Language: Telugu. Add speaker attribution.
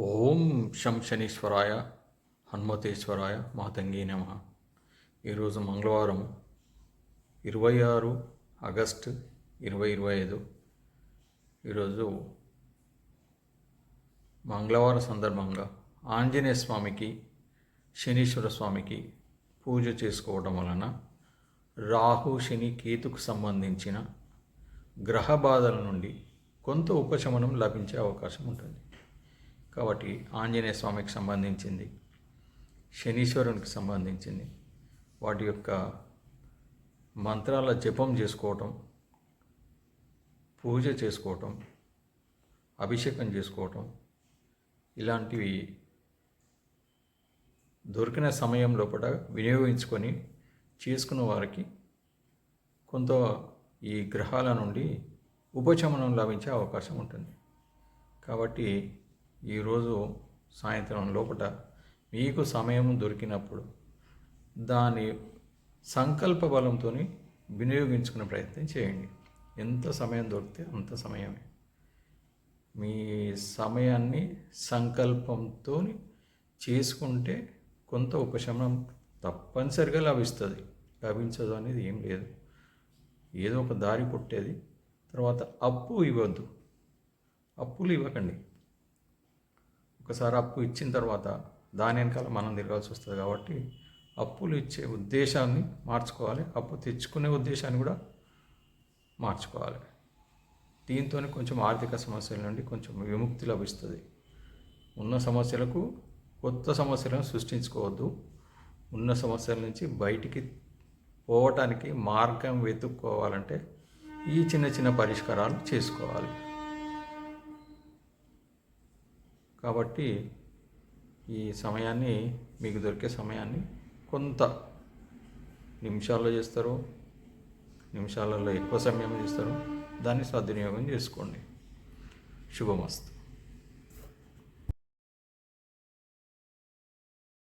Speaker 1: ఓం శం శనీశ్వరాయ హనుమతేశ్వరాయ మాతంగి నమః. ఈరోజు మంగళవారం 26 ఆగస్టు 2025. ఈరోజు మంగళవారం సందర్భంగా ఆంజనేయ స్వామికి శనీశ్వర స్వామికి పూజ చేసుకోవడం వలన రాహు శని కేతుకు సంబంధించిన గ్రహ బాధల నుండి కొంత ఉపశమనం లభించే అవకాశం ఉంటుంది. కాబట్టి ఆంజనేయ స్వామికి సంబంధించింది, శనీశ్వరునికి సంబంధించింది, వాటి యొక్క మంత్రాల జపం చేసుకోవటం, పూజ చేసుకోవటం, అభిషేకం చేసుకోవటం, ఇలాంటివి దొరికిన సమయం లోపల వినియోగించుకొని చేసుకున్న వారికి కొంత ఈ గ్రహాల నుండి ఉపశమనం లభించే అవకాశం ఉంటుంది. కాబట్టి ఈరోజు సాయంత్రం లోపల మీకు సమయం దొరికినప్పుడు దాని సంకల్ప బలంతో వినియోగించుకునే ప్రయత్నం చేయండి. ఎంత సమయం దొరికితే అంత సమయమే. మీ సమయాన్ని సంకల్పంతో చేసుకుంటే కొంత ఉపశమనం తప్పనిసరిగా లభిస్తుంది. లభించదు అనేది ఏం లేదు. ఏదో ఒక దారి పుట్టేది. తర్వాత అప్పు ఇవ్వద్దు, అప్పులు ఇవ్వకండి. ఒకసారి అప్పు ఇచ్చిన తర్వాత దాని వెనకాల మనం తిరగాల్సి వస్తుంది. కాబట్టి అప్పులు ఇచ్చే ఉద్దేశాన్ని మార్చుకోవాలి, అప్పు తెచ్చుకునే ఉద్దేశాన్ని కూడా మార్చుకోవాలి. దీంతో కొంచెం ఆర్థిక సమస్యల నుండి కొంచెం విముక్తి లభిస్తుంది. ఉన్న సమస్యలకు కొత్త సమస్యలను సృష్టించుకోవద్దు. ఉన్న సమస్యల నుంచి బయటికి పోవటానికి మార్గం వెతుక్కోవాలంటే ఈ చిన్న చిన్న పరిష్కారాలు చేసుకోవాలి. కాబట్టి ఈ సమయాన్ని, మీకు దొరికే సమయాన్ని కొంత నిమిషాల్లో చేస్తారు, నిమిషాలలో ఎక్కువ సమయం చేస్తారు, దాన్ని సద్వినియోగం చేసుకోండి. శుభమస్తు.